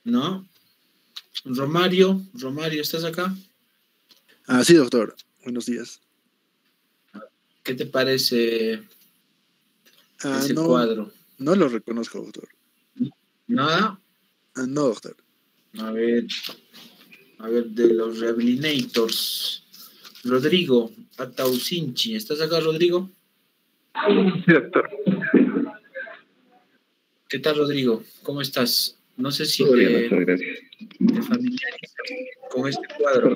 ¿no? Romario, ¿estás acá? Sí, doctor. Buenos días. ¿Qué te parece ese No, cuadro? no lo reconozco, doctor. ¿Nada? No, doctor. A ver, de los Rehabilitators. Rodrigo Ataucinchi, ¿estás acá, Rodrigo? Sí, doctor. ¿Qué tal, Rodrigo? ¿Cómo estás? No sé si Todo bien, doctor, gracias. te familiarizas con este cuadro.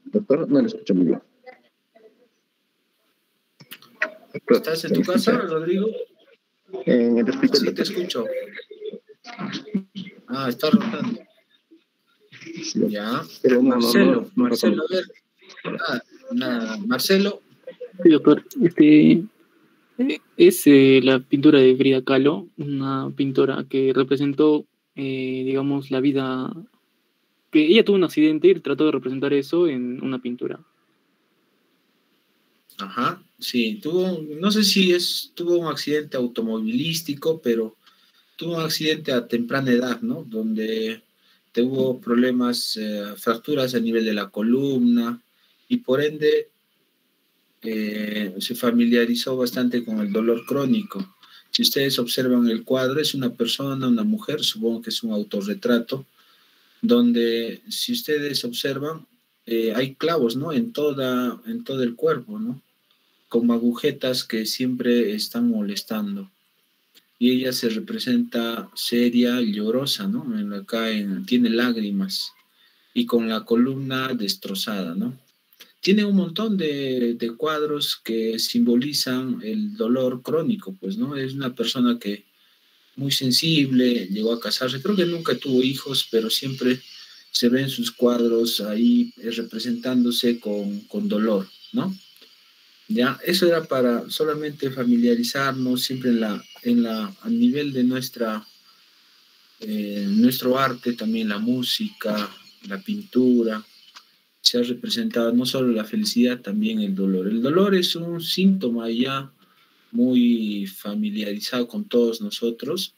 Doctor, no lo escucho muy bien. Doctor, ¿Estás en ¿se me tu casa, escucha? Rodrigo? En el hospital, Sí, te doctor. escucho. Está rotando. Sí, doctor. Ya. Pero Marcelo, no a reconozco. ver. Nada. Marcelo, Sí, doctor. Es la pintura de Frida Kahlo, una pintora que representó, digamos, la vida. Que ella tuvo un accidente y trató de representar eso en una pintura. ajá, sí, no sé si tuvo un accidente automovilístico, pero tuvo un accidente a temprana edad, ¿no? Donde tuvo problemas, fracturas a nivel de la columna y por ende se familiarizó bastante con el dolor crónico. Si ustedes observan el cuadro, es una persona, una mujer, supongo que es un autorretrato, donde si ustedes observan, hay clavos, ¿no? En todo el cuerpo, ¿no? Como agujetas que siempre están molestando. Y ella se representa seria, llorosa, ¿no? Tiene lágrimas y con la columna destrozada, ¿no? Tiene un montón de cuadros que simbolizan el dolor crónico, pues, ¿no? Es una persona que muy sensible, llegó a casarse, creo que nunca tuvo hijos, pero siempre se ven sus cuadros ahí representándose con dolor, ¿no? Ya, eso era para solamente familiarizarnos siempre a nivel de nuestro arte, también la música, la pintura, se ha representado no solo la felicidad, también el dolor. El dolor es un síntoma ya muy familiarizado con todos nosotros.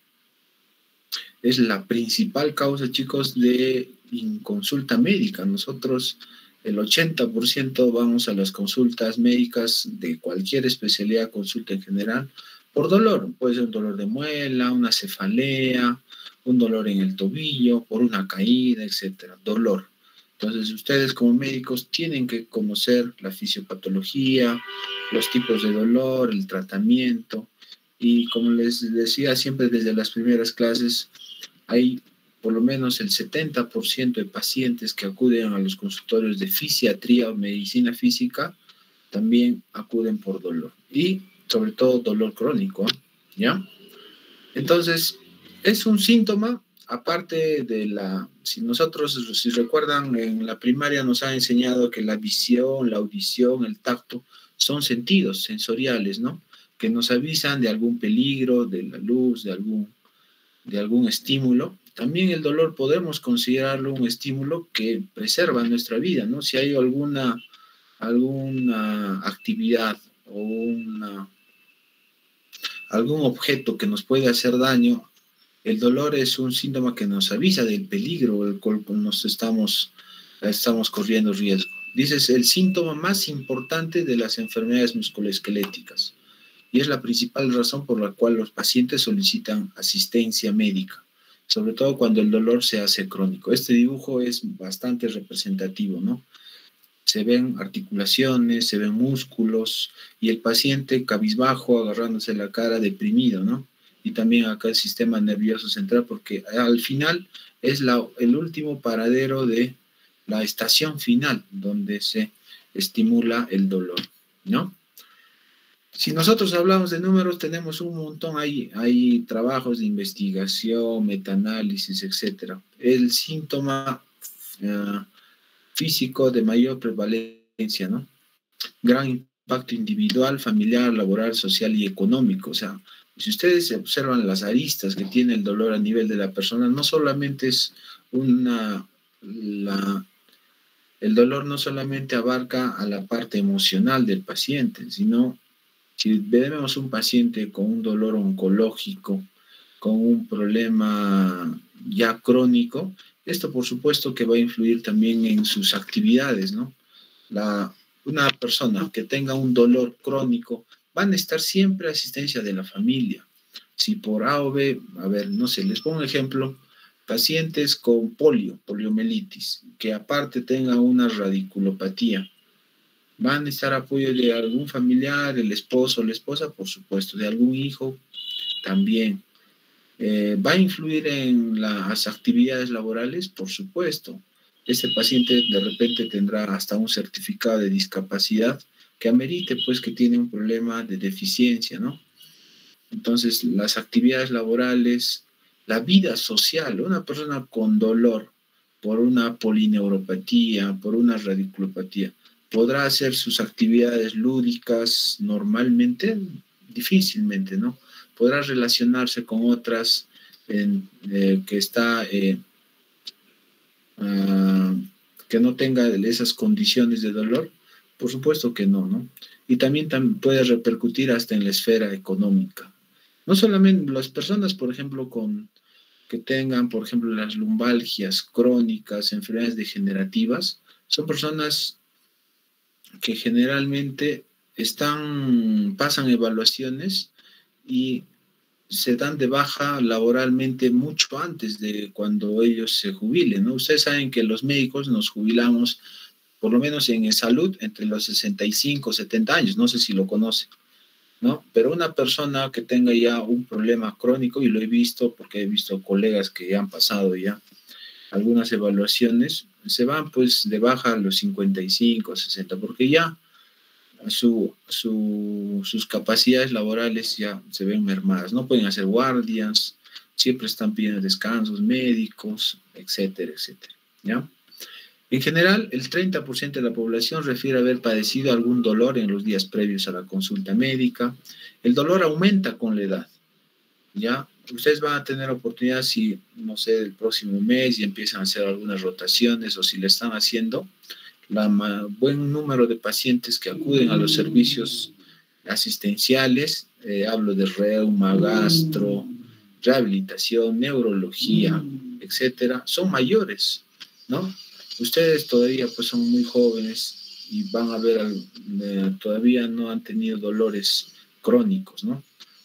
Es la principal causa, chicos, de inconsulta médica. Nosotros, el 80% vamos a las consultas médicas de cualquier especialidad, consulta en general, por dolor. Puede ser un dolor de muela, una cefalea, un dolor en el tobillo, por una caída, etcétera. Dolor. Entonces, ustedes como médicos tienen que conocer la fisiopatología, los tipos de dolor, el tratamiento. Y como les decía siempre desde las primeras clases, hay por lo menos el 70% de pacientes que acuden a los consultorios de fisiatría o medicina física también acuden por dolor y sobre todo dolor crónico, ¿ya? Entonces, es un síntoma, aparte si recuerdan, en la primaria nos han enseñado que la visión, la audición, el tacto son sentidos sensoriales, ¿no? Que nos avisan de algún peligro, de la luz, de algún estímulo. También el dolor podemos considerarlo un estímulo que preserva nuestra vida, ¿no? Si hay alguna actividad o algún objeto que nos puede hacer daño, el dolor es un síntoma que nos avisa del peligro el cual estamos corriendo riesgo. Dices, el síntoma más importante de las enfermedades musculoesqueléticas y es la principal razón por la cual los pacientes solicitan asistencia médica, sobre todo cuando el dolor se hace crónico. Este dibujo es bastante representativo, ¿no? Se ven articulaciones, se ven músculos y el paciente cabizbajo, agarrándose la cara, deprimido, ¿no? Y también acá el sistema nervioso central, porque al final es el último paradero de la estación final, donde se estimula el dolor, ¿no? Si nosotros hablamos de números, tenemos un montón, hay trabajos de investigación, metaanálisis, etcétera. El síntoma físico de mayor prevalencia, ¿no? Gran impacto individual, familiar, laboral, social y económico. O sea, si ustedes observan las aristas que tiene el dolor a nivel de la persona, no solamente es el dolor no solamente abarca a la parte emocional del paciente, sino si vemos un paciente con un dolor oncológico, con un problema ya crónico, esto por supuesto que va a influir también en sus actividades, ¿no? Una persona que tenga un dolor crónico va a necesitar siempre asistencia de la familia. Si por A o B, a ver, no sé, les pongo un ejemplo, pacientes con poliomielitis, que aparte tengan una radiculopatía, van a necesitar apoyo de algún familiar, el esposo o la esposa, por supuesto, de algún hijo también. ¿Va a influir en las actividades laborales? Por supuesto. Este paciente de repente tendrá hasta un certificado de discapacidad que amerite pues que tiene un problema de deficiencia, ¿no? Entonces, las actividades laborales, la vida social, una persona con dolor por una polineuropatía, por una radiculopatía, ¿podrá hacer sus actividades lúdicas normalmente? Difícilmente, ¿no? Podrá relacionarse con otras que está que no tenga esas condiciones de dolor. Por supuesto que no, ¿no? Y también puede repercutir hasta en la esfera económica. No solamente las personas, por ejemplo, que tengan, por ejemplo, las lumbalgias crónicas, enfermedades degenerativas, son personas que generalmente pasan evaluaciones y se dan de baja laboralmente mucho antes de cuando ellos se jubilen, ¿no? Ustedes saben que los médicos nos jubilamos, por lo menos en salud, entre los 65 70 años, no sé si lo conocen, ¿no? Pero una persona que tenga ya un problema crónico, y lo he visto porque he visto colegas que ya han pasado ya algunas evaluaciones, se van pues de baja a los 55 60 porque ya sus capacidades laborales ya se ven mermadas, no pueden hacer guardias, siempre están pidiendo descansos médicos, etcétera, etcétera, ¿ya? En general, el 30% de la población refiere haber padecido algún dolor en los días previos a la consulta médica. El dolor aumenta con la edad, ¿ya? Ustedes van a tener oportunidad si, no sé, el próximo mes y empiezan a hacer algunas rotaciones o si le están haciendo, buen número de pacientes que acuden a los servicios asistenciales, hablo de reuma, gastro, rehabilitación, neurología, etcétera, son mayores, ¿no? Ustedes todavía pues son muy jóvenes y van a ver, todavía no han tenido dolores crónicos, ¿no?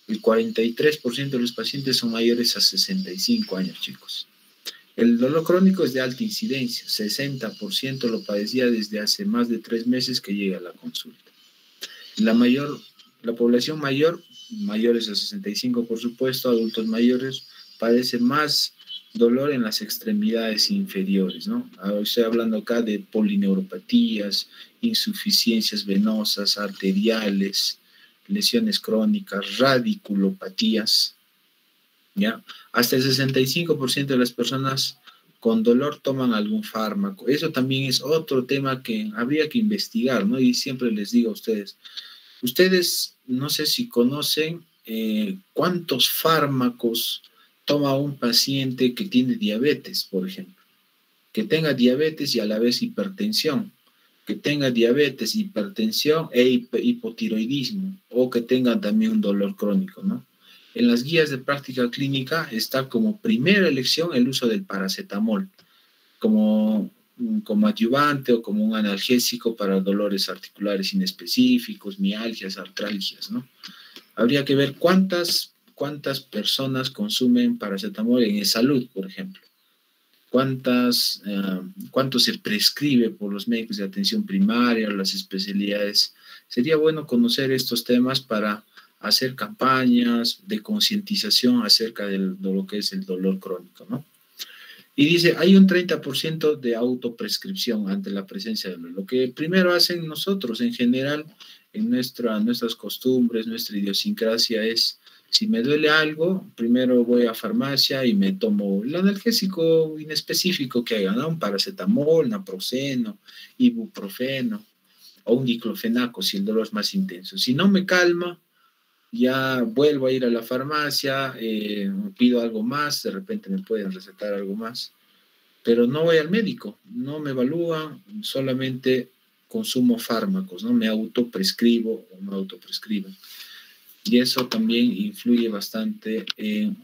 El 43% de los pacientes son mayores a 65 años, chicos. El dolor crónico es de alta incidencia, 60% lo padecía desde hace más de 3 meses que llega a la consulta. La población mayor, mayores a 65 por supuesto, adultos mayores, padece más dolor en las extremidades inferiores, ¿no? Estoy hablando acá de polineuropatías, insuficiencias venosas, arteriales, lesiones crónicas, radiculopatías, ¿ya? Hasta el 65% de las personas con dolor toman algún fármaco. Eso también es otro tema que habría que investigar, ¿no? Y siempre les digo a ustedes no sé si conocen cuántos fármacos toma un paciente que tiene diabetes, por ejemplo, que tenga diabetes y a la vez hipertensión, que tenga diabetes, hipertensión e hipotiroidismo, o que tenga también un dolor crónico, ¿no? En las guías de práctica clínica está como primera elección el uso del paracetamol, como adyuvante o como un analgésico para dolores articulares inespecíficos, mialgias, artralgias, ¿no? Habría que ver cuántas personas consumen paracetamol en salud, por ejemplo. Cuánto se prescribe por los médicos de atención primaria o las especialidades. Sería bueno conocer estos temas para hacer campañas de concientización acerca de lo que es el dolor crónico, ¿no? Y dice, hay un 30% de autoprescripción ante la presencia de dolor. Lo que primero hacen nosotros en general, en nuestras costumbres, nuestra idiosincrasia es, si me duele algo, primero voy a farmacia y me tomo el analgésico inespecífico que haya, ¿no? Un paracetamol, naproxeno, ibuprofeno o un diclofenaco si el dolor es más intenso. Si no me calma, ya vuelvo a ir a la farmacia, pido algo más, de repente me pueden recetar algo más, pero no voy al médico, no me evalúan, solamente consumo fármacos, ¿no? Me autoprescribo o no autoprescribo. Y eso también influye bastante en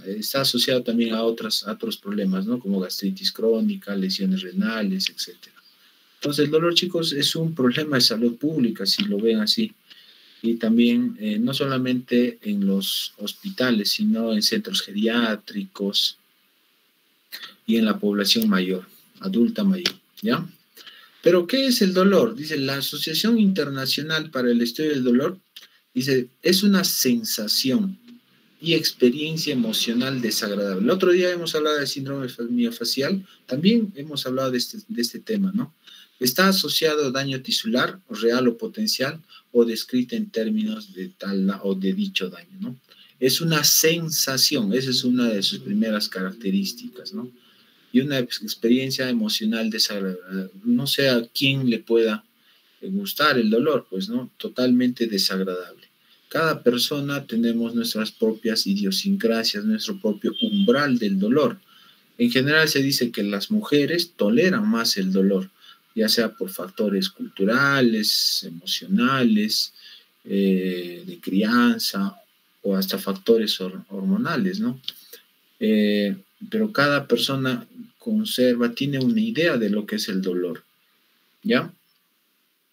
está asociado también a otros problemas, ¿no? Como gastritis crónica, lesiones renales, etc. Entonces, el dolor, chicos, es un problema de salud pública, si lo ven así. Y también no solamente en los hospitales, sino en centros geriátricos y en la población mayor, adulta mayor, ¿ya? Pero, ¿qué es el dolor? Dice, la Asociación Internacional para el Estudio del Dolor, dice, es una sensación y experiencia emocional desagradable. El otro día hemos hablado del síndrome miofacial, también hemos hablado de este tema, ¿no? Está asociado a daño tisular, real o potencial, o descrito en términos de tal o de dicho daño, ¿no? Es una sensación, esa es una de sus primeras características, ¿no? Y una experiencia emocional desagradable. No sé a quién le pueda gustar el dolor, pues, ¿no? Totalmente desagradable. Cada persona tenemos nuestras propias idiosincrasias, nuestro propio umbral del dolor. En general se dice que las mujeres toleran más el dolor, ya sea por factores culturales, emocionales, de crianza o hasta factores hormonales, ¿no? Pero cada persona tiene una idea de lo que es el dolor, ¿ya?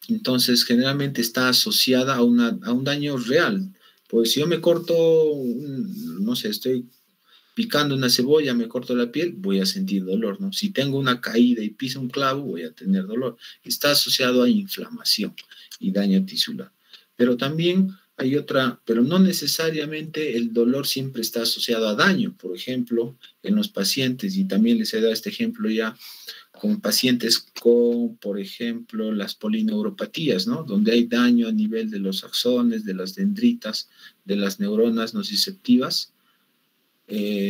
Entonces, generalmente está asociada a un daño real. Pues si yo me corto, no sé, estoy picando una cebolla, me corto la piel, voy a sentir dolor, ¿no? Si tengo una caída y piso un clavo, voy a tener dolor. Está asociado a inflamación y daño tisular. Pero también hay pero no necesariamente el dolor siempre está asociado a daño. Por ejemplo, en los pacientes, y también les he dado este ejemplo ya, con pacientes con, por ejemplo, las polineuropatías, ¿no? Donde hay daño a nivel de los axones, de las dendritas, de las neuronas nociceptivas.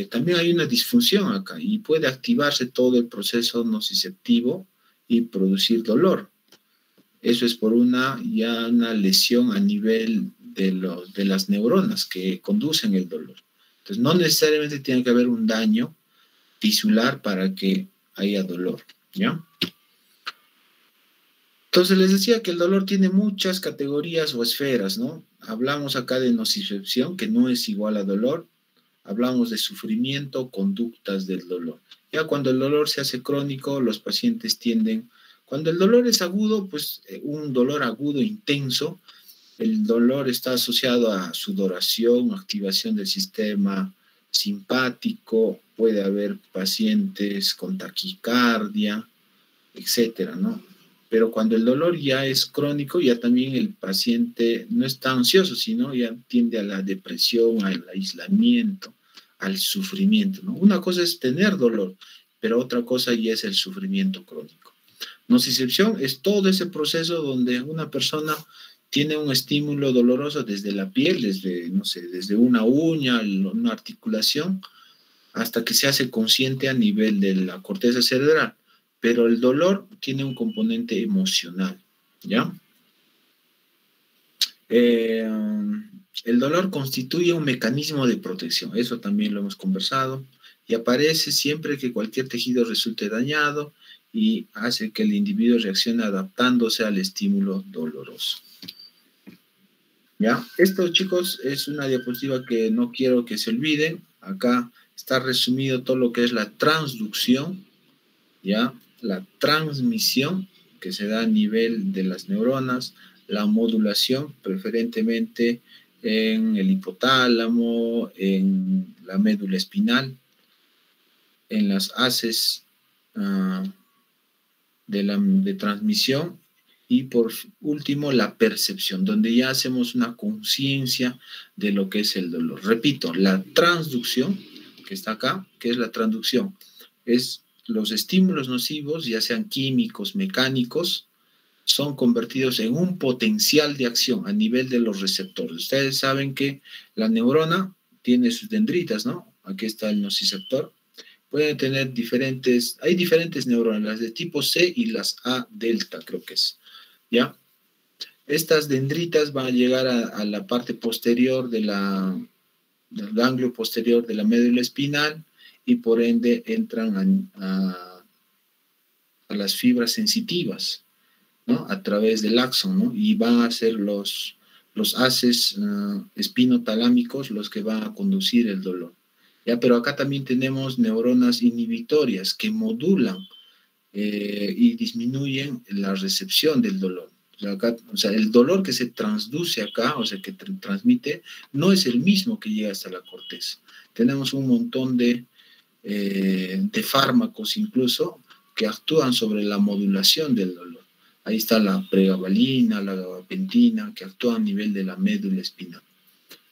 También hay una disfunción acá y puede activarse todo el proceso nociceptivo y producir dolor. Eso es por una lesión a nivel de las neuronas que conducen el dolor. Entonces, no necesariamente tiene que haber un daño tisular para que haya dolor, ¿ya? Entonces les decía que el dolor tiene muchas categorías o esferas, ¿no? Hablamos acá de nocicepción, que no es igual a dolor. Hablamos de sufrimiento, conductas del dolor. Ya cuando el dolor se hace crónico, los pacientes cuando el dolor es agudo, pues un dolor agudo intenso, el dolor está asociado a sudoración, activación del sistema simpático, puede haber pacientes con taquicardia, etcétera, ¿no? Pero cuando el dolor ya es crónico, ya también el paciente no está ansioso, sino ya tiende a la depresión, al aislamiento, al sufrimiento, ¿no? Una cosa es tener dolor, pero otra cosa ya es el sufrimiento crónico. Nocicepción es todo ese proceso donde una persona tiene un estímulo doloroso desde la piel, desde una uña, una articulación, hasta que se hace consciente a nivel de la corteza cerebral. Pero el dolor tiene un componente emocional, ¿ya? El dolor constituye un mecanismo de protección, eso también lo hemos conversado, y aparece siempre que cualquier tejido resulte dañado y hace que el individuo reaccione adaptándose al estímulo doloroso. ¿Ya? Esto, chicos, es una diapositiva que no quiero que se olviden. Acá está resumido todo lo que es la transducción, ¿ya? La transmisión que se da a nivel de las neuronas, la modulación preferentemente en el hipotálamo, en la médula espinal, en las haces de transmisión y por último la percepción, donde ya hacemos una conciencia de lo que es el dolor. Repito, la transducción que está acá, que es la transducción, es los estímulos nocivos, ya sean químicos, mecánicos, son convertidos en un potencial de acción a nivel de los receptores. Ustedes saben que la neurona tiene sus dendritas, ¿no? Aquí está el nociceptor. Pueden tener hay diferentes neuronas, las de tipo C y las A delta, creo que es, ¿ya? Estas dendritas van a llegar a la parte posterior del ganglio posterior de la médula espinal y por ende entran a las fibras sensitivas, ¿no? A través del axón, ¿no? Y van a ser los haces espinotalámicos los que van a conducir el dolor. ¿ya? Pero acá también tenemos neuronas inhibitorias que modulan y disminuyen la recepción del dolor. O sea, el dolor que se transduce acá, o sea, que transmite, no es el mismo que llega hasta la corteza. Tenemos un montón de fármacos incluso que actúan sobre la modulación del dolor. Ahí está la pregabalina, la gabapentina, que actúan a nivel de la médula espinal.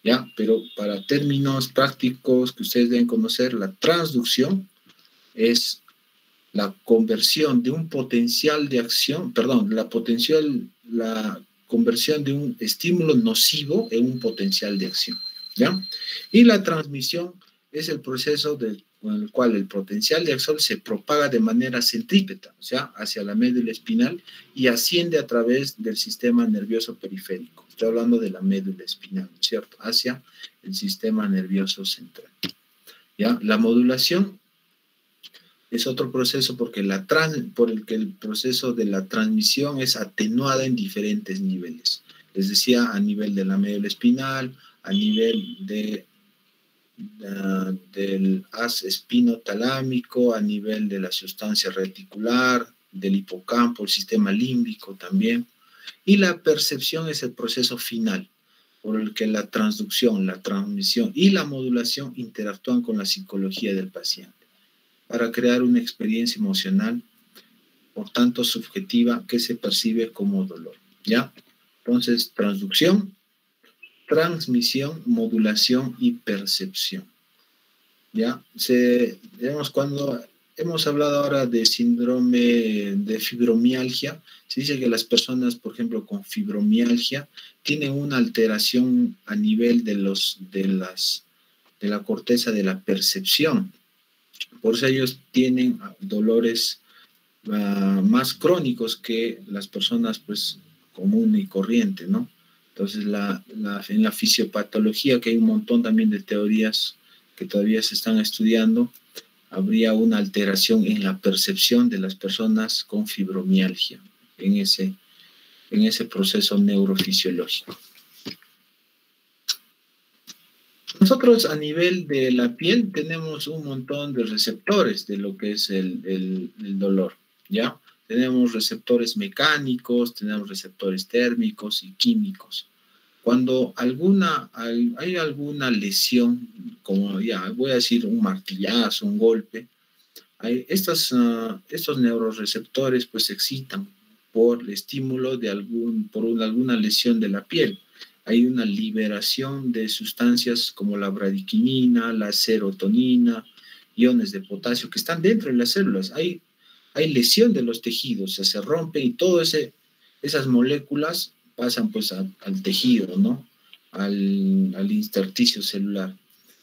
¿Ya? Pero para términos prácticos que ustedes deben conocer, la transducción es la conversión de un potencial de acción, perdón, la conversión de un estímulo nocivo en un potencial de acción, ¿ya? Y la transmisión es el proceso con el cual el potencial de acción se propaga de manera centrípeta, o sea, hacia la médula espinal y asciende a través del sistema nervioso periférico. Estoy hablando de la médula espinal, ¿cierto? Hacia el sistema nervioso central. ¿Ya? La modulación es otro proceso por el que el proceso de la transmisión es atenuada en diferentes niveles. Les decía, a nivel de la médula espinal, a nivel del haz espinotalámico, a nivel de la sustancia reticular, del hipocampo, el sistema límbico también. Y la percepción es el proceso final, por el que la transducción, la transmisión y la modulación interactúan con la psicología del paciente para crear una experiencia emocional, por tanto subjetiva, que se percibe como dolor, ¿ya? Entonces, transducción, transmisión, modulación y percepción, ¿ya? Cuando hemos hablado ahora de síndrome de fibromialgia, se dice que las personas, por ejemplo, con fibromialgia, tienen una alteración a nivel de la corteza de la percepción. Por eso ellos tienen dolores más crónicos que las personas pues común y corriente, ¿no? Entonces en la fisiopatología, que hay un montón también de teorías que todavía se están estudiando, habría una alteración en la percepción de las personas con fibromialgia en ese proceso neurofisiológico. Nosotros a nivel de la piel tenemos un montón de receptores de lo que es el dolor, ¿ya? Tenemos receptores mecánicos, tenemos receptores térmicos y químicos. Cuando hay alguna lesión, como ya voy a decir un martillazo, un golpe, estos neuroreceptores pues se excitan por el estímulo por alguna lesión de la piel. Hay una liberación de sustancias como la bradiquinina, la serotonina, iones de potasio que están dentro de las células. Hay lesión de los tejidos, o sea, se rompen y todas esas moléculas pasan pues al tejido, ¿no? Al intersticio celular.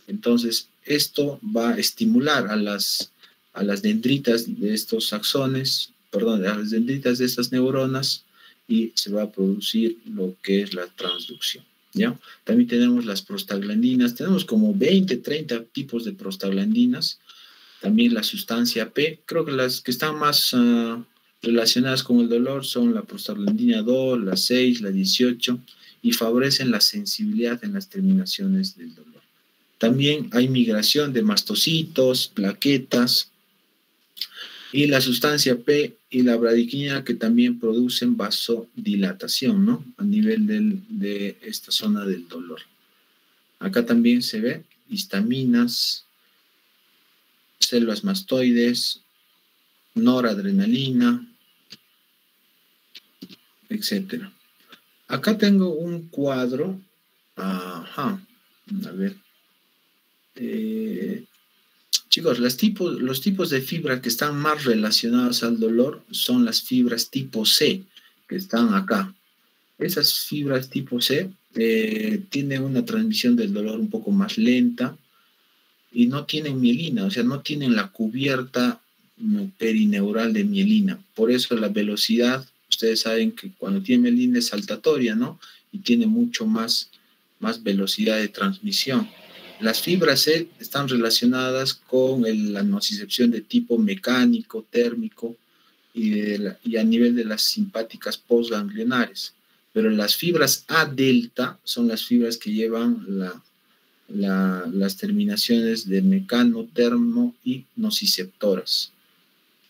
Entonces, esto va a estimular a las dendritas de estos axones, perdón, a las dendritas de estas neuronas, y se va a producir lo que es la transducción, ¿ya? También tenemos las prostaglandinas, tenemos como 20, 30 tipos de prostaglandinas, también la sustancia P. Creo que las que están más relacionadas con el dolor son la prostaglandina 2, la 6, la 18, y favorecen la sensibilidad en las terminaciones del dolor. También hay migración de mastocitos, plaquetas, y la sustancia P y la bradiquina, que también producen vasodilatación, ¿no? A nivel de esta zona del dolor. Acá también se ve histaminas, células mastoides, noradrenalina, etc. Acá tengo un cuadro. Ajá. A ver. Chicos, los tipos de fibra que están más relacionados al dolor son las fibras tipo C, que están acá. Esas fibras tipo C tienen una transmisión del dolor un poco más lenta y no tienen mielina, o sea, no tienen la cubierta perineural de mielina. Por eso la velocidad, ustedes saben que cuando tiene mielina es saltatoria, ¿no? Y tiene mucho más velocidad de transmisión. Las fibras C están relacionadas con la nocicepción de tipo mecánico, térmico y a nivel de las simpáticas postganglionares. Pero las fibras A delta son las fibras que llevan las terminaciones de mecano, termo y nociceptoras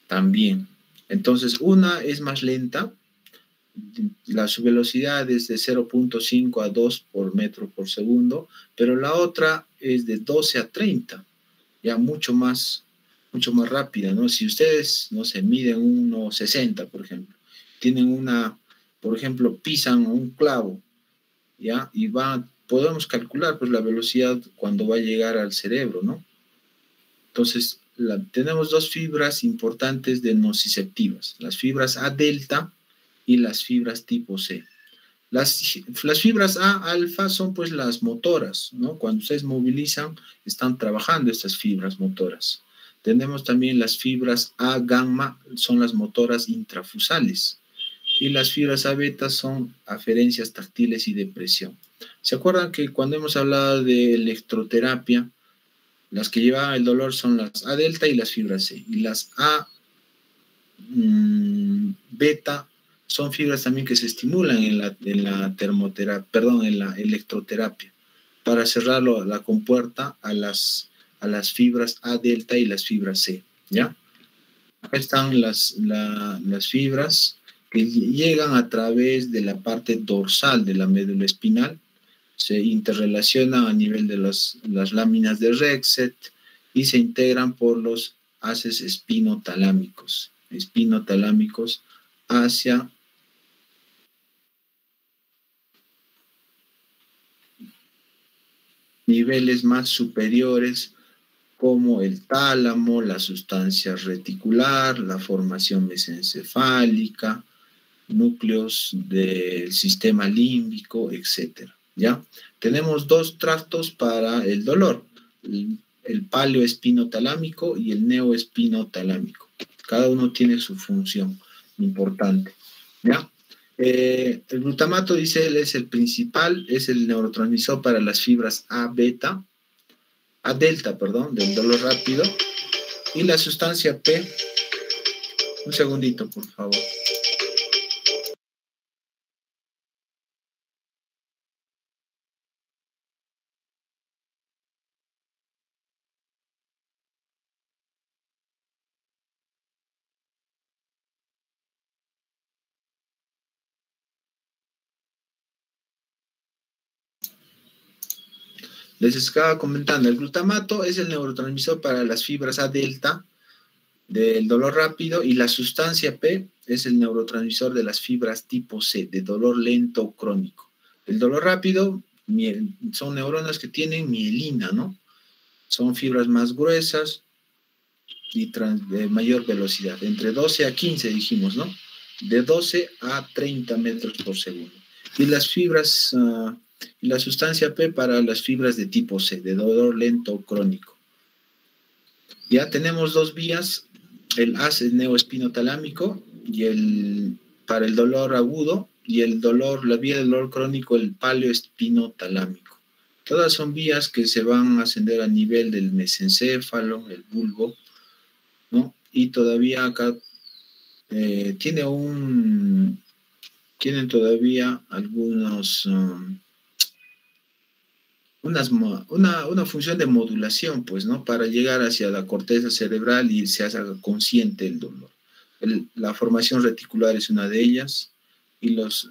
también. Entonces, una es más lenta, su velocidad es de 0.5 a 2 por metro por segundo, pero la otra es de 12 a 30, ya mucho más rápida, ¿no? Si ustedes, no sé, miden 1.60, por ejemplo, tienen por ejemplo, pisan un clavo, ¿ya? Y podemos calcular pues la velocidad cuando va a llegar al cerebro, ¿no? Entonces, tenemos dos fibras importantes de nociceptivas, las fibras A delta y las fibras tipo C. Las fibras A alfa son pues las motoras, ¿no? Cuando ustedes movilizan, están trabajando estas fibras motoras. Tenemos también las fibras A gamma, son las motoras intrafusales. Y las fibras A beta son aferencias táctiles y de presión. ¿Se acuerdan que cuando hemos hablado de electroterapia, las que llevaban el dolor son las A delta y las fibras C? Y las A beta son fibras también que se estimulan en la electroterapia para cerrar la compuerta a las fibras A delta y las fibras C, ¿ya? Acá están las fibras que llegan a través de la parte dorsal de la médula espinal, se interrelacionan a nivel de las láminas de Rexet y se integran por los haces espinotalámicos hacia niveles más superiores como el tálamo, la sustancia reticular, la formación mesencefálica, núcleos del sistema límbico, etc. ¿Ya? Tenemos dos tractos para el dolor, el paleoespinotalámico y el neoespinotalámico. Cada uno tiene su función importante, ¿ya? El glutamato, dice él, es el principal, es el neurotransmisor para las fibras A delta, del dolor rápido, y la sustancia P, un segundito, por favor. Les estaba comentando, el glutamato es el neurotransmisor para las fibras A delta del dolor rápido y la sustancia P es el neurotransmisor de las fibras tipo C, de dolor lento o crónico. El dolor rápido son neuronas que tienen mielina, ¿no? Son fibras más gruesas y de mayor velocidad, entre 12 a 15 dijimos, ¿no? De 12 a 30 metros por segundo. Y las fibras... y la sustancia P para las fibras de tipo C, de dolor lento o crónico. Ya tenemos dos vías, el ACE neoespinotalámico y para el dolor agudo, y la vía del dolor crónico, el paleoespinotalámico. Todas son vías que se van a ascender a nivel del mesencéfalo, el bulbo, ¿no? Y todavía acá tienen todavía algunos... una función de modulación, pues, ¿no? Para llegar hacia la corteza cerebral y se haga consciente el dolor. La formación reticular es una de ellas, y los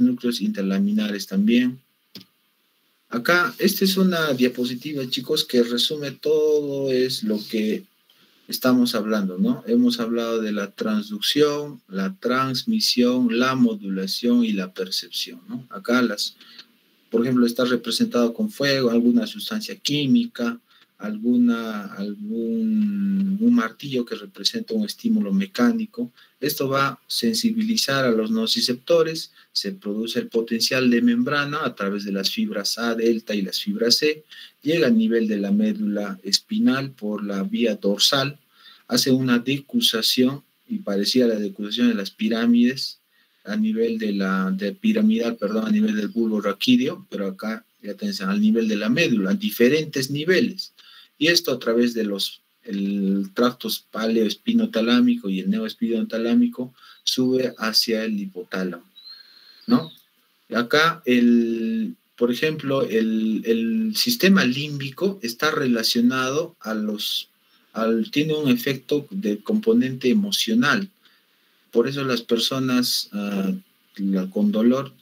núcleos interlaminares también. Acá, esta es una diapositiva, chicos, que resume todo es lo que estamos hablando, ¿no? Hemos hablado de la transducción, la transmisión, la modulación y la percepción, ¿no? Acá por ejemplo, está representado con fuego, alguna sustancia química, un martillo que representa un estímulo mecánico. Esto va a sensibilizar a los nociceptores, se produce el potencial de membrana a través de las fibras A delta y las fibras C, llega al nivel de la médula espinal por la vía dorsal, hace una decusación, y parecía la decusación de las pirámides, a nivel piramidal, a nivel del bulbo raquídeo, pero acá ya tenés al nivel de la médula, a diferentes niveles. Y esto a través de el tracto paleoespinotalámico y el neoespinotalámico sube hacia el hipotálamo, ¿no? Acá por ejemplo, el sistema límbico está relacionado tiene un efecto de componente emocional. Por eso las personas con dolor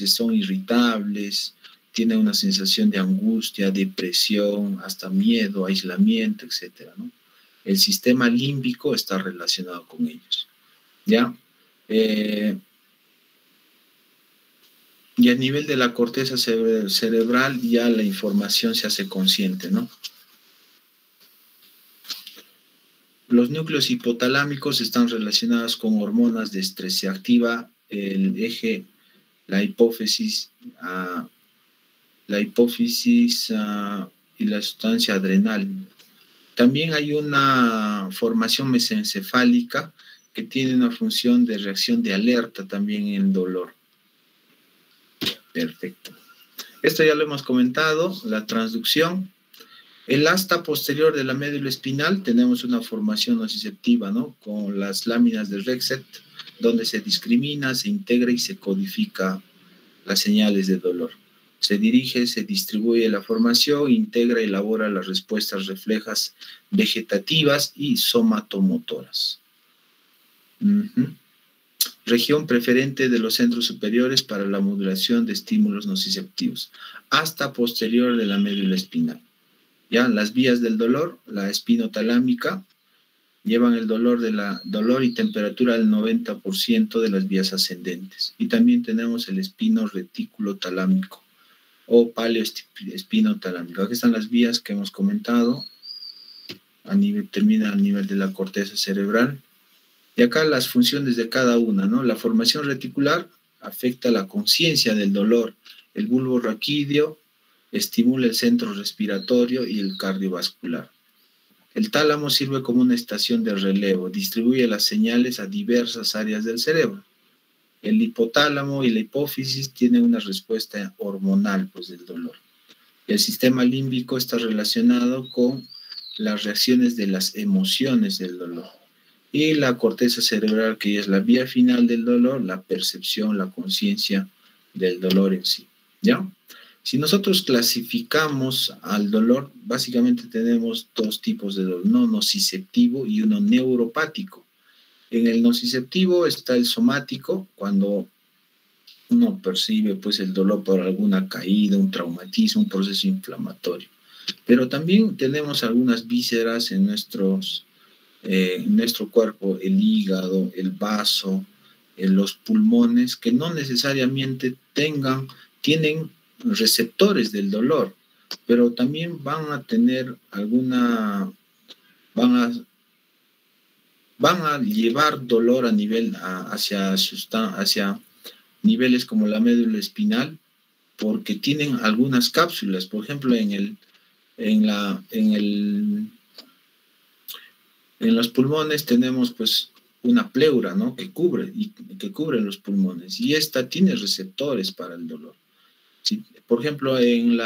son irritables, tienen una sensación de angustia, depresión, hasta miedo, aislamiento, etcétera, ¿no? El sistema límbico está relacionado con ellos, ¿ya? Y a nivel de la corteza cerebral ya la información se hace consciente, ¿no? Los núcleos hipotalámicos están relacionados con hormonas de estrés. Se activa el eje, la hipófisis y la sustancia adrenal. También hay una formación mesencefálica que tiene una función de reacción de alerta también en dolor. Perfecto. Esto ya lo hemos comentado, la transducción. El asta posterior de la médula espinal tenemos una formación nociceptiva, ¿no? Con las láminas de Rexet, donde se discrimina, se integra y se codifica las señales de dolor. Se dirige, se distribuye la formación, integra y elabora las respuestas reflejas vegetativas y somatomotoras. Región preferente de los centros superiores para la modulación de estímulos nociceptivos. Asta posterior de la médula espinal. Ya, las vías del dolor, la espinotalámica, llevan el dolor y temperatura al 90% de las vías ascendentes. Y también tenemos el espino retículo talámico o paleoespinotalámico. Aquí están las vías que hemos comentado. Termina a nivel de la corteza cerebral. Y acá las funciones de cada una, ¿no? La formación reticular afecta la conciencia del dolor. El bulbo raquídeo estimula el centro respiratorio y el cardiovascular. El tálamo sirve como una estación de relevo, distribuye las señales a diversas áreas del cerebro. El hipotálamo y la hipófisis tienen una respuesta hormonal, pues, del dolor. El sistema límbico está relacionado con las reacciones de las emociones del dolor. Y la corteza cerebral, que es la vía final del dolor, la percepción, la conciencia del dolor en sí, ¿ya? Si nosotros clasificamos al dolor, básicamente tenemos dos tipos de dolor, uno nociceptivo y uno neuropático. En el nociceptivo está el somático, cuando uno percibe, pues, el dolor por alguna caída, un traumatismo, un proceso inflamatorio. Pero también tenemos algunas vísceras en nuestro cuerpo, el hígado, el vaso, los pulmones, que no necesariamente tienen receptores del dolor, pero también van a tener van a llevar dolor hacia niveles como la médula espinal, porque tienen algunas cápsulas. Por ejemplo, en los pulmones tenemos, pues, una pleura, ¿no? que cubre los pulmones, y esta tiene receptores para el dolor. Sí, por ejemplo, en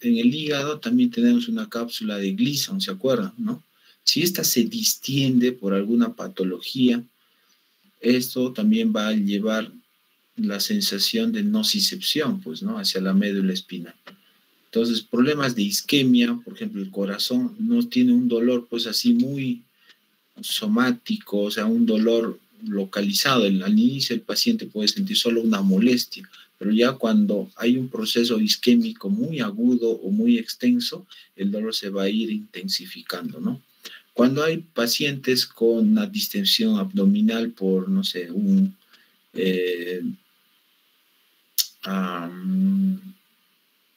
el hígado también tenemos una cápsula de Gleason, ¿se acuerdan, no? Si esta se distiende por alguna patología, esto también va a llevar la sensación de nocicepción, pues, ¿no? hacia la médula espinal. Entonces, problemas de isquemia, por ejemplo, el corazón no tiene un dolor, pues, así muy somático, o sea, un dolor localizado. Al inicio el paciente puede sentir solo una molestia, pero ya cuando hay un proceso isquémico muy agudo o muy extenso, el dolor se va a ir intensificando, ¿no? Cuando hay pacientes con una distensión abdominal por, no sé,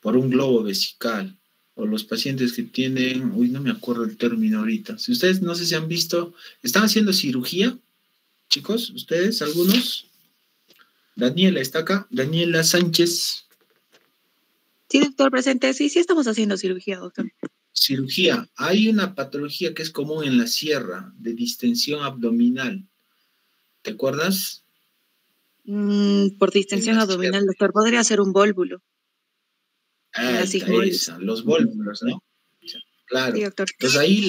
por un globo vesical, o los pacientes que tienen, no me acuerdo el término ahorita. Si ustedes, no sé si han visto, ¿están haciendo cirugía, chicos? ¿Ustedes, algunos? Daniela, ¿está acá? Daniela Sánchez. Sí, doctor, presente. Sí, estamos haciendo cirugía, doctor. Cirugía. Hay una patología que es común en la sierra, de distensión abdominal. ¿Te acuerdas? Por distensión abdominal, doctor, podría ser un vólvulo. Los vólvulos, ¿no? Claro. Sí, doctor. Entonces ahí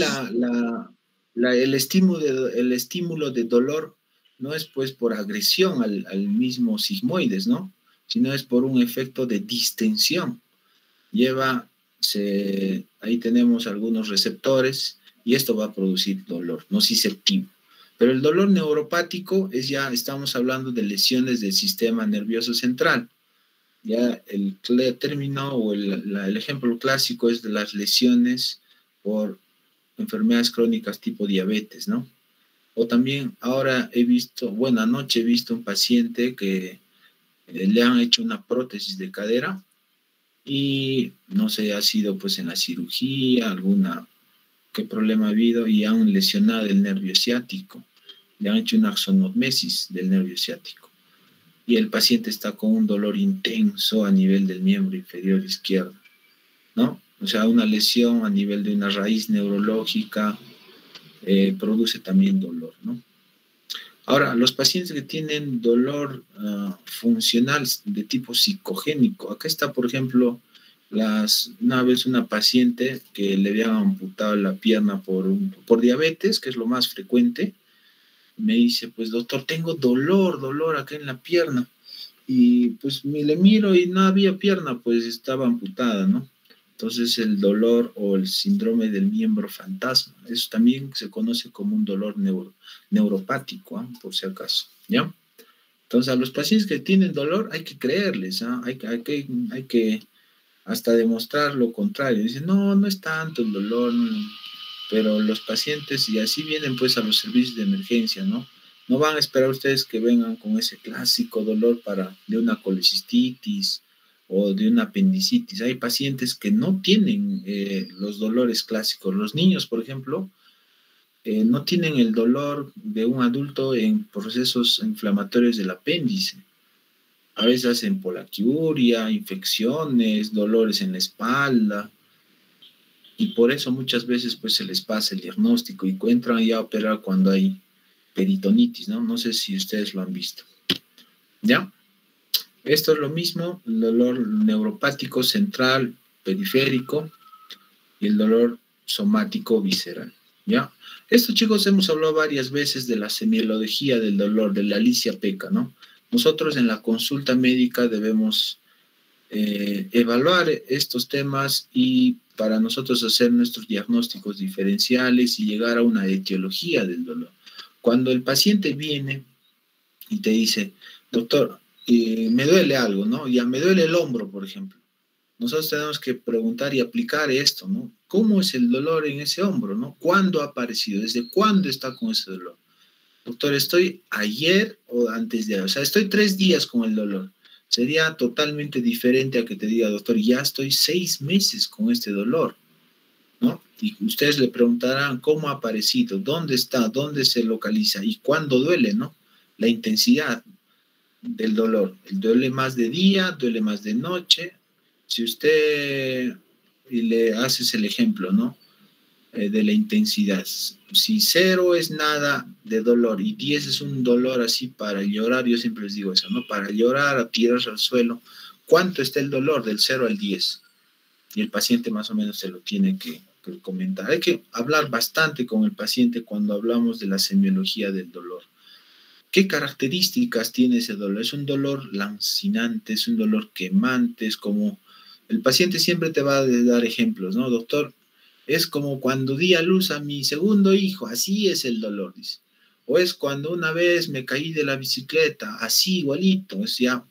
el estímulo de dolor no es, pues, por agresión al mismo sigmoides, ¿no? sino es por un efecto de distensión. Ahí tenemos algunos receptores y esto va a producir dolor nociceptivo. Pero el dolor neuropático estamos hablando de lesiones del sistema nervioso central. Ya el término o el ejemplo clásico es de las lesiones por enfermedades crónicas tipo diabetes, ¿no? O también ahora anoche he visto un paciente que le han hecho una prótesis de cadera y no sé, ha sido pues en la cirugía, qué problema ha habido y han lesionado el nervio ciático. Le han hecho una axonotmesis del nervio ciático. Y el paciente está con un dolor intenso a nivel del miembro inferior izquierdo, ¿no? O sea, una lesión a nivel de una raíz neurológica produce también dolor, ¿no? Ahora, los pacientes que tienen dolor funcional de tipo psicogénico, acá está, por ejemplo, una vez una paciente que le habían amputado la pierna por diabetes, que es lo más frecuente, me dice, pues doctor, tengo dolor acá en la pierna. Y pues le miro y no había pierna, pues estaba amputada, ¿no? Entonces el dolor o el síndrome del miembro fantasma, eso también se conoce como un dolor neuropático, por si acaso, ¿ya? Entonces a los pacientes que tienen dolor hay que creerles, hay que hasta demostrar lo contrario. Dicen, no es tanto el dolor, pero los pacientes, y así vienen pues a los servicios de emergencia, ¿no? No van a esperar ustedes que vengan con ese clásico dolor de una colecistitis o de una apendicitis. Hay pacientes que no tienen los dolores clásicos. Los niños, por ejemplo, no tienen el dolor de un adulto en procesos inflamatorios del apéndice. A veces hacen polaquiuria, infecciones, dolores en la espalda, y por eso muchas veces pues se les pasa el diagnóstico y entran ya a operar cuando hay peritonitis, ¿no? No sé si ustedes lo han visto. ¿Ya? Esto es lo mismo, el dolor neuropático central, periférico y el dolor somático visceral. ¿Ya? Esto, chicos, hemos hablado varias veces de la semiología del dolor, de la Alicia Peca, ¿no? Nosotros en la consulta médica debemos evaluar estos temas y para nosotros hacer nuestros diagnósticos diferenciales y llegar a una etiología del dolor. Cuando el paciente viene y te dice, doctor, me duele algo, ¿no? Ya me duele el hombro, por ejemplo. Nosotros tenemos que preguntar y aplicar esto, ¿no? ¿Cómo es el dolor en ese hombro, ¿no? ¿Cuándo ha aparecido? ¿Desde cuándo está con ese dolor? Doctor, estoy ayer o antes de ayer, o sea, estoy 3 días con el dolor. Sería totalmente diferente a que te diga, doctor, ya estoy 6 meses con este dolor, ¿no? Y ustedes le preguntarán cómo ha aparecido, dónde está, dónde se localiza y cuándo duele, ¿no? La intensidad del dolor. Duele más de día, duele más de noche. Si usted le haces el ejemplo, ¿no? De la intensidad. Si 0 es nada de dolor y 10 es un dolor así para llorar, yo siempre les digo eso, ¿no? Para llorar, a tirarse al suelo, ¿cuánto está el dolor del 0 al 10? Y el paciente más o menos se lo tiene que comentar. Hay que hablar bastante con el paciente cuando hablamos de la semiología del dolor. ¿Qué características tiene ese dolor? Es un dolor lancinante, es un dolor quemante, es como... El paciente siempre te va a dar ejemplos, ¿no? Doctor, es como cuando di a luz a mi segundo hijo, así es el dolor, dice. O es cuando una vez me caí de la bicicleta, así igualito.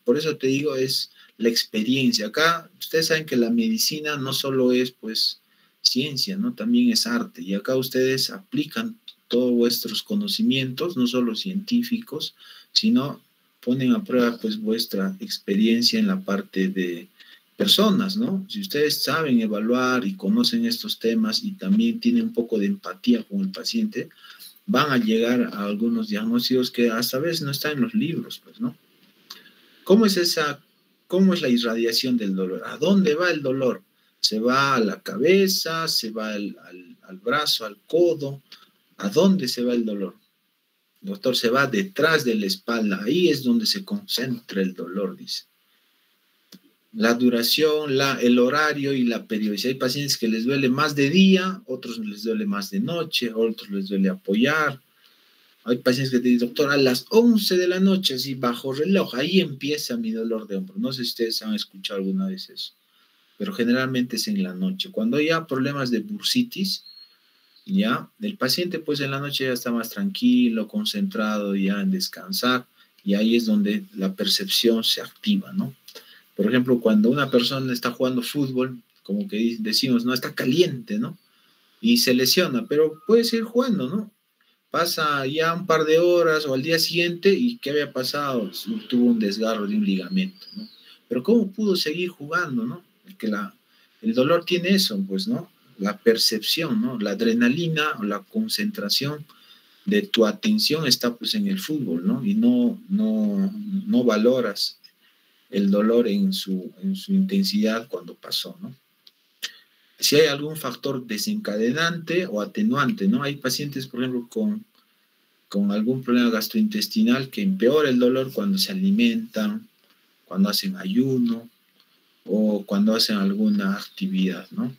Por eso te digo, es la experiencia. Acá ustedes saben que la medicina no solo es pues ciencia, ¿no? También es arte. Y acá ustedes aplican todos vuestros conocimientos, no solo científicos, sino ponen a prueba pues vuestra experiencia en la parte de personas, ¿no? Si ustedes saben evaluar y conocen estos temas y también tienen un poco de empatía con el paciente, van a llegar a algunos diagnósticos que hasta veces no están en los libros, pues, ¿no? ¿Cómo es la irradiación del dolor? ¿A dónde va el dolor? ¿Se va a la cabeza? ¿Se va al brazo, al codo? ¿A dónde se va el dolor? Doctor, se va detrás de la espalda. Ahí es donde se concentra el dolor, dice. La duración, el horario y la periodicidad. Hay pacientes que les duele más de día, otros les duele más de noche, otros les duele apoyar. Hay pacientes que te dicen, doctor, a las 11 de la noche, así bajo reloj, ahí empieza mi dolor de hombro. No sé si ustedes han escuchado alguna vez eso, pero generalmente es en la noche. Cuando hay ya problemas de bursitis, ya, el paciente pues en la noche ya está más tranquilo, concentrado ya en descansar, y ahí es donde la percepción se activa, ¿no? Por ejemplo, cuando una persona está jugando fútbol, como que decimos, no, está caliente, ¿no? Y se lesiona, pero puede seguir jugando, ¿no? Pasa ya un par de horas o al día siguiente y ¿qué había pasado? Tuvo un desgarro de un ligamento, ¿no? Pero ¿cómo pudo seguir jugando, no? El dolor tiene eso, pues, ¿no? La percepción, ¿no? La adrenalina o la concentración de tu atención está pues en el fútbol, ¿no? Y no valoras el dolor en su intensidad cuando pasó, ¿no? Si hay algún factor desencadenante o atenuante, ¿no? Hay pacientes, por ejemplo, con algún problema gastrointestinal que empeora el dolor cuando se alimentan, cuando hacen ayuno o cuando hacen alguna actividad, ¿no?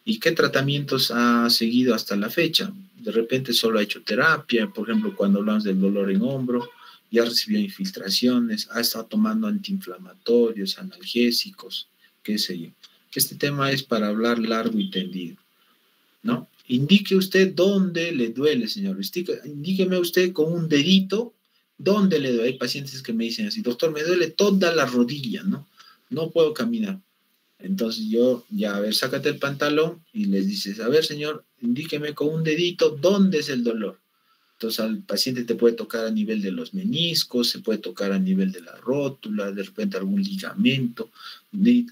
¿Y qué tratamientos ha seguido hasta la fecha? De repente solo ha hecho terapia, por ejemplo, cuando hablamos del dolor en hombro, ya recibió infiltraciones, ha estado tomando antiinflamatorios, analgésicos, qué sé yo. Este tema es para hablar largo y tendido, ¿no? Indique usted dónde le duele, señor. Indíqueme usted con un dedito dónde le duele. Hay pacientes que me dicen así, doctor, me duele toda la rodilla, ¿no? No puedo caminar. Entonces yo, ya, a ver, sácate el pantalón y les dices, a ver, señor, indíqueme con un dedito dónde es el dolor. Entonces al paciente te puede tocar a nivel de los meniscos, se puede tocar a nivel de la rótula, de repente algún ligamento,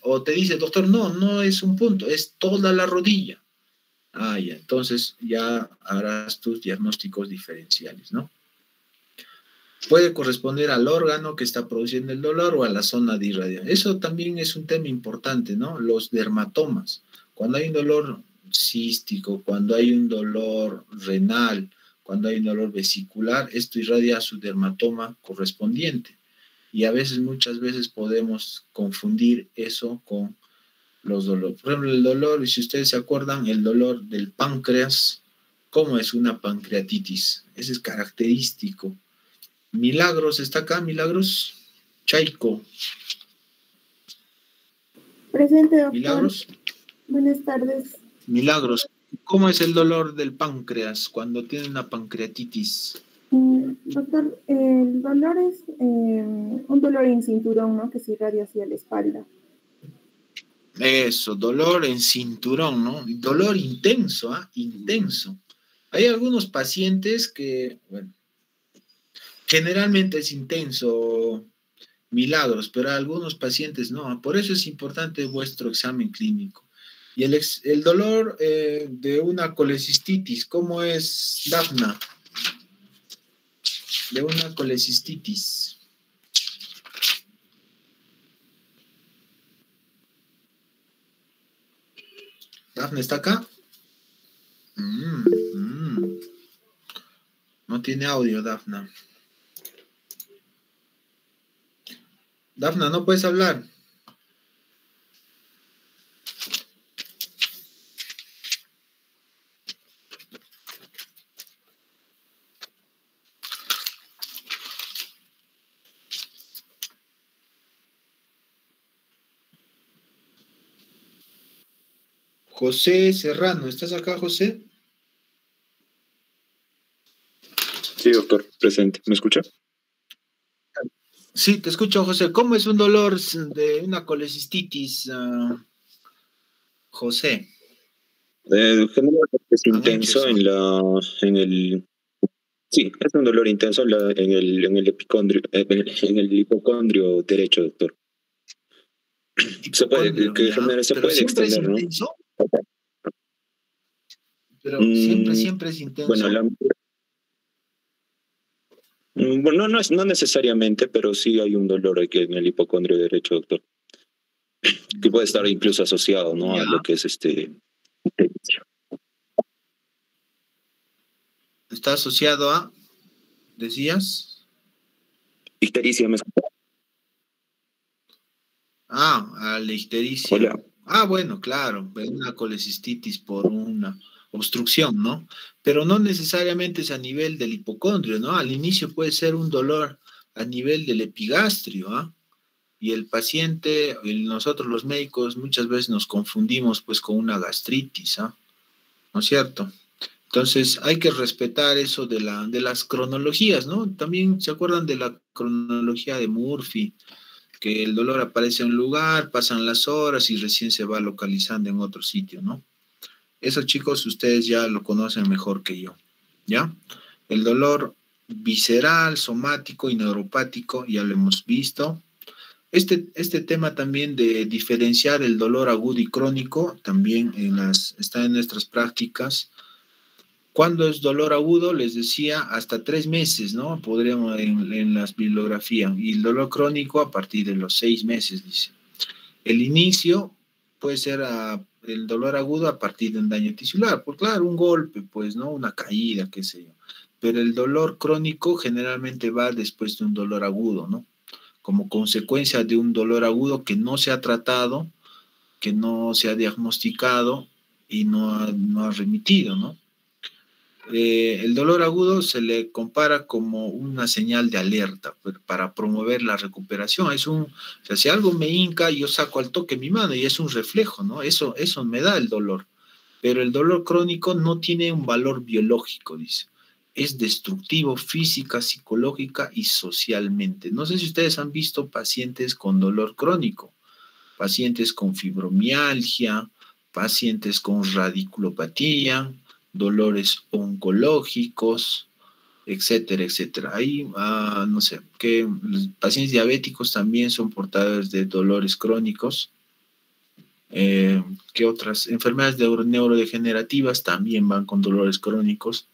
o te dice, doctor, no es un punto, es toda la rodilla. Ah, ya, entonces ya harás tus diagnósticos diferenciales, ¿no? Puede corresponder al órgano que está produciendo el dolor o a la zona de irradiación. Eso también es un tema importante, ¿no? Los dermatomas. Cuando hay un dolor cístico, cuando hay un dolor renal, cuando hay un dolor vesicular, esto irradia a su dermatoma correspondiente. Y a veces, muchas veces podemos confundir eso con los dolores. Por ejemplo, el dolor, y si ustedes se acuerdan, el dolor del páncreas, ¿cómo es una pancreatitis? Ese es característico. Milagros, ¿está acá? Milagros. Chaico. Presente, doctor. Milagros. Buenas tardes. Milagros. ¿Cómo es el dolor del páncreas cuando tiene una pancreatitis? Doctor, el dolor es un dolor en cinturón, ¿no? Que se irradia hacia la espalda. Eso, dolor en cinturón, ¿no? Dolor intenso, ¿ah? Intenso. Hay algunos pacientes que, bueno, generalmente es intenso, Milagros, pero a algunos pacientes no. Por eso es importante vuestro examen clínico. Y el dolor de una colecistitis, ¿cómo es, Dafna? De una colecistitis. ¿Dafna está acá? No tiene audio, Dafna. Dafna, no puedes hablar. José Serrano, ¿estás acá, José? Sí, doctor, presente. ¿Me escucha? Sí, te escucho, José. ¿Cómo es un dolor de una colecistitis, José? Generalmente es intenso sí, es un dolor intenso en el epicondrio, en el hipocondrio derecho, doctor. Se puede ¿Siempre extender, es ¿no? intenso? Pero siempre es intenso. Bueno, bueno, no necesariamente, pero sí hay un dolor aquí en el hipocondrio derecho, doctor, que puede estar incluso asociado, ¿no? A lo que es ¿Está asociado a, decías? ictericia, ¿me escucha? A la ictericia. Hola. Bueno, claro, una colecistitis por una obstrucción, ¿no? Pero no necesariamente es a nivel del hipocondrio, ¿no? Al inicio puede ser un dolor a nivel del epigastrio, ¿ah? Y el paciente, nosotros los médicos muchas veces nos confundimos pues con una gastritis, ¿ah? ¿No es cierto? Entonces hay que respetar eso de las cronologías, ¿no? También se acuerdan de la cronología de Murphy, que el dolor aparece en un lugar, pasan las horas y recién se va localizando en otro sitio, ¿no? Eso, chicos, ustedes ya lo conocen mejor que yo, ¿ya? El dolor visceral, somático y neuropático, ya lo hemos visto. Este tema también de diferenciar el dolor agudo y crónico también está en nuestras prácticas. ¿Cuándo es dolor agudo? Les decía, hasta 3 meses, ¿no? Podríamos en las bibliografías. Y el dolor crónico a partir de los 6 meses, dice. El inicio puede ser el dolor agudo a partir de un daño tisular. Por claro, un golpe, pues, ¿no? Una caída, qué sé yo. Pero el dolor crónico generalmente va después de un dolor agudo, ¿no? Como consecuencia de un dolor agudo que no se ha tratado, que no se ha diagnosticado y no ha remitido, ¿no? El dolor agudo se le compara como una señal de alerta para promover la recuperación. O sea, si algo me hinca, yo saco al toque mi mano y es un reflejo, ¿no? Eso me da el dolor. Pero el dolor crónico no tiene un valor biológico, dice. Es destructivo física, psicológica y socialmente. No sé si ustedes han visto pacientes con dolor crónico, pacientes con fibromialgia, pacientes con radiculopatía, dolores oncológicos, etcétera, etcétera. Ahí, no sé, que los pacientes diabéticos también son portadores de dolores crónicos. ¿Qué otras? Enfermedades neurodegenerativas también van con dolores crónicos.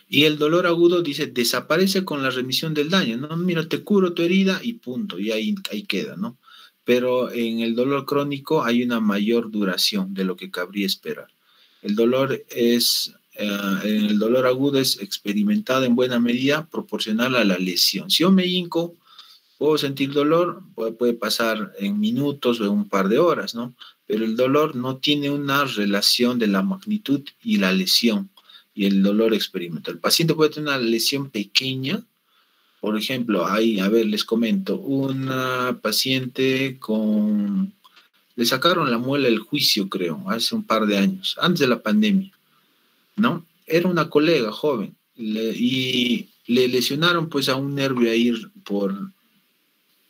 Y el dolor agudo, dice, desaparece con la remisión del daño, ¿no? Mira, te curo tu herida y punto, y ahí queda, ¿no? Pero en el dolor crónico hay una mayor duración de lo que cabría esperar. El dolor agudo es experimentado en buena medida proporcional a la lesión. Si yo me hinco, puedo sentir dolor, puede pasar en minutos o en un par de horas, ¿no? Pero el dolor no tiene una relación de la magnitud y la lesión y el dolor experimental. El paciente puede tener una lesión pequeña. Por ejemplo, les comento, una paciente le sacaron la muela del juicio, creo, hace un par de años, antes de la pandemia, ¿no? Era una colega joven y le lesionaron pues a un nervio ahí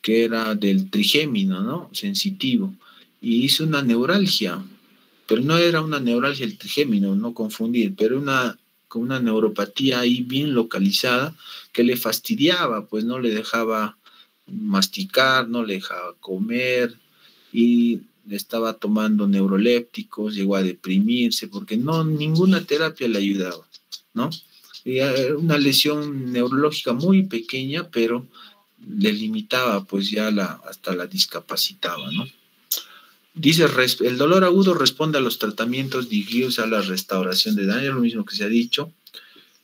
que era del trigémino, ¿no? Sensitivo, y hizo una neuralgia, pero no era una neuralgia del trigémino, no confundir, pero con una neuropatía ahí bien localizada que le fastidiaba, pues no le dejaba masticar, no le dejaba comer y le estaba tomando neurolépticos, llegó a deprimirse porque ninguna terapia le ayudaba, ¿no? Y era una lesión neurológica muy pequeña, pero le limitaba pues ya hasta la discapacitaba, ¿no? Dice, el dolor agudo responde a los tratamientos dirigidos a la restauración de daño, lo mismo que se ha dicho.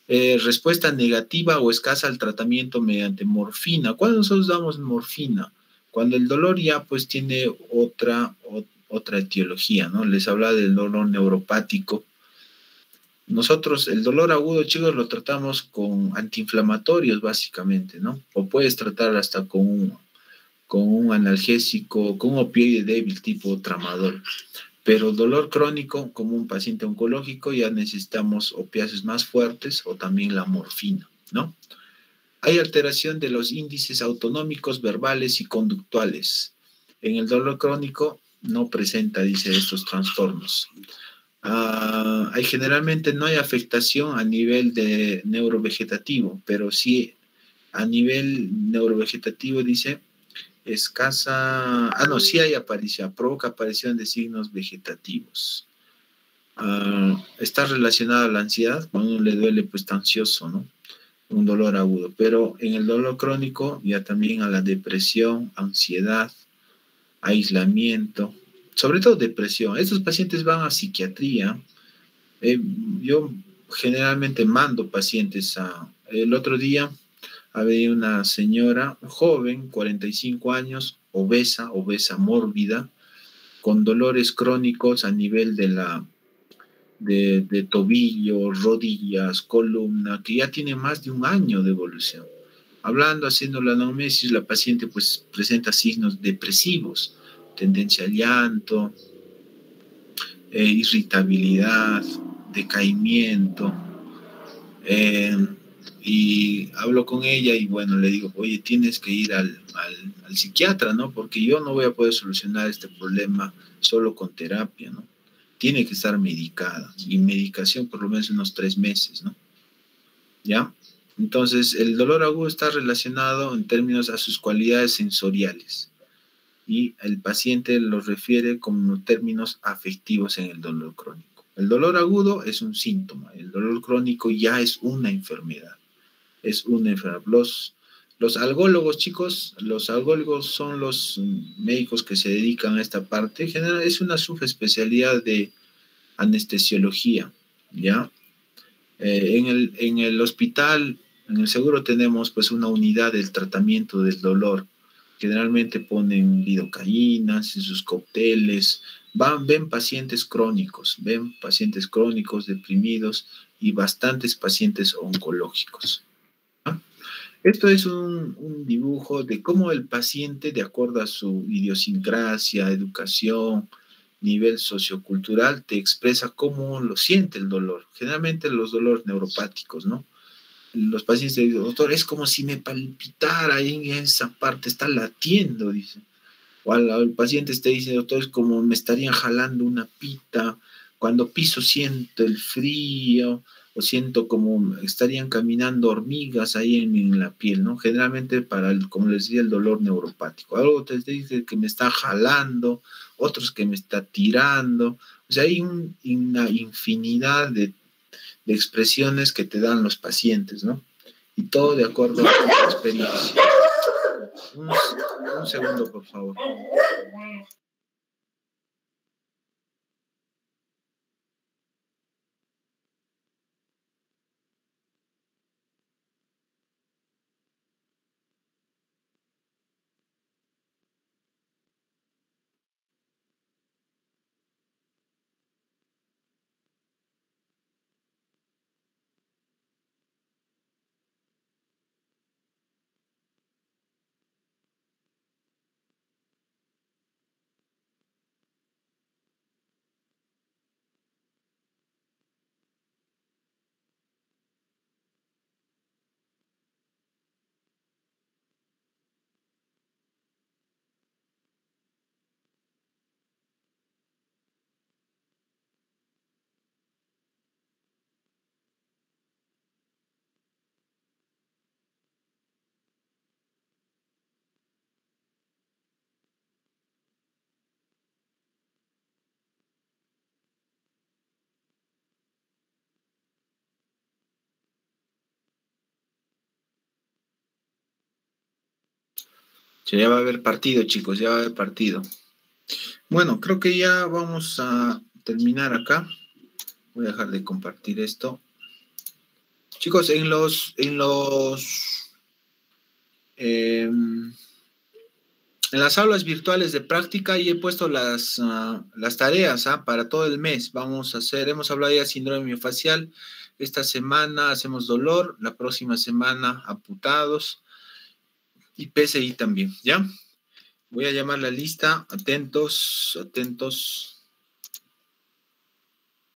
Respuesta negativa o escasa al tratamiento mediante morfina. ¿Cuándo nosotros damos morfina? Cuando el dolor ya pues tiene otra etiología, ¿no? Les hablaba del dolor neuropático. Nosotros el dolor agudo, chicos, lo tratamos con antiinflamatorios básicamente, ¿no? O puedes tratar hasta con un analgésico, con un opioide débil tipo tramadol. Pero dolor crónico, como un paciente oncológico, ya necesitamos opiáceos más fuertes o también la morfina, ¿no? Hay alteración de los índices autonómicos, verbales y conductuales. En el dolor crónico no presenta, dice, estos trastornos. Generalmente no hay afectación a nivel de neurovegetativo, pero sí a nivel neurovegetativo, dice, escasa, sí hay aparición, provoca aparición de signos vegetativos. Está relacionada a la ansiedad, cuando uno le duele, pues está ansioso, ¿no? Un dolor agudo, pero en el dolor crónico ya también a la depresión, ansiedad, aislamiento, sobre todo depresión. Estos pacientes van a psiquiatría. Yo generalmente mando pacientes el otro día había una señora joven, 45 años, obesa mórbida, con dolores crónicos a nivel de de tobillo, rodillas, columna, que ya tiene más de un año de evolución. Haciendo la anamnesis, la paciente pues presenta signos depresivos, tendencia al llanto, irritabilidad, decaimiento, y hablo con ella y bueno, le digo, oye, tienes que ir al psiquiatra, ¿no? Porque yo no voy a poder solucionar este problema solo con terapia, ¿no? Tiene que estar medicada y medicación por lo menos unos 3 meses, ¿no? ¿Ya? Entonces, el dolor agudo está relacionado en términos a sus cualidades sensoriales y el paciente lo refiere como términos afectivos en el dolor crónico. El dolor agudo es un síntoma, el dolor crónico ya es una enfermedad. Es una enfermedad. Los algólogos, chicos, los algólogos son los médicos que se dedican a esta parte. En general es una subespecialidad de anestesiología, ¿ya? En el hospital, en el seguro tenemos pues una unidad del tratamiento del dolor. Generalmente ponen lidocaínas en sus cócteles, ven pacientes crónicos, deprimidos y bastantes pacientes oncológicos. Esto es un dibujo de cómo el paciente, de acuerdo a su idiosincrasia, educación, nivel sociocultural, te expresa cómo lo siente el dolor. Generalmente los dolores neuropáticos, ¿no? Los pacientes dicen, doctor, es como si me palpitara ahí en esa parte, está latiendo, dice. O al paciente te dice, doctor, es como me estarían jalando una pita. Cuando piso siento el frío, o siento como estarían caminando hormigas ahí en la piel, ¿no? Generalmente como les decía, el dolor neuropático. Algo te dice que me está jalando, otros que me está tirando. O sea, hay una infinidad de expresiones que te dan los pacientes, ¿no? Y todo de acuerdo a tu experiencia. Un segundo, por favor. Ya va a haber partido, chicos, ya va a haber partido. Bueno, creo que ya vamos a terminar acá. Voy a dejar de compartir esto. Chicos, en las aulas virtuales de práctica y he puesto las tareas para todo el mes. Hemos hablado ya de síndrome miofascial. Esta semana hacemos dolor, la próxima semana amputados y PCI también, ¿ya? Voy a llamar la lista. Atentos.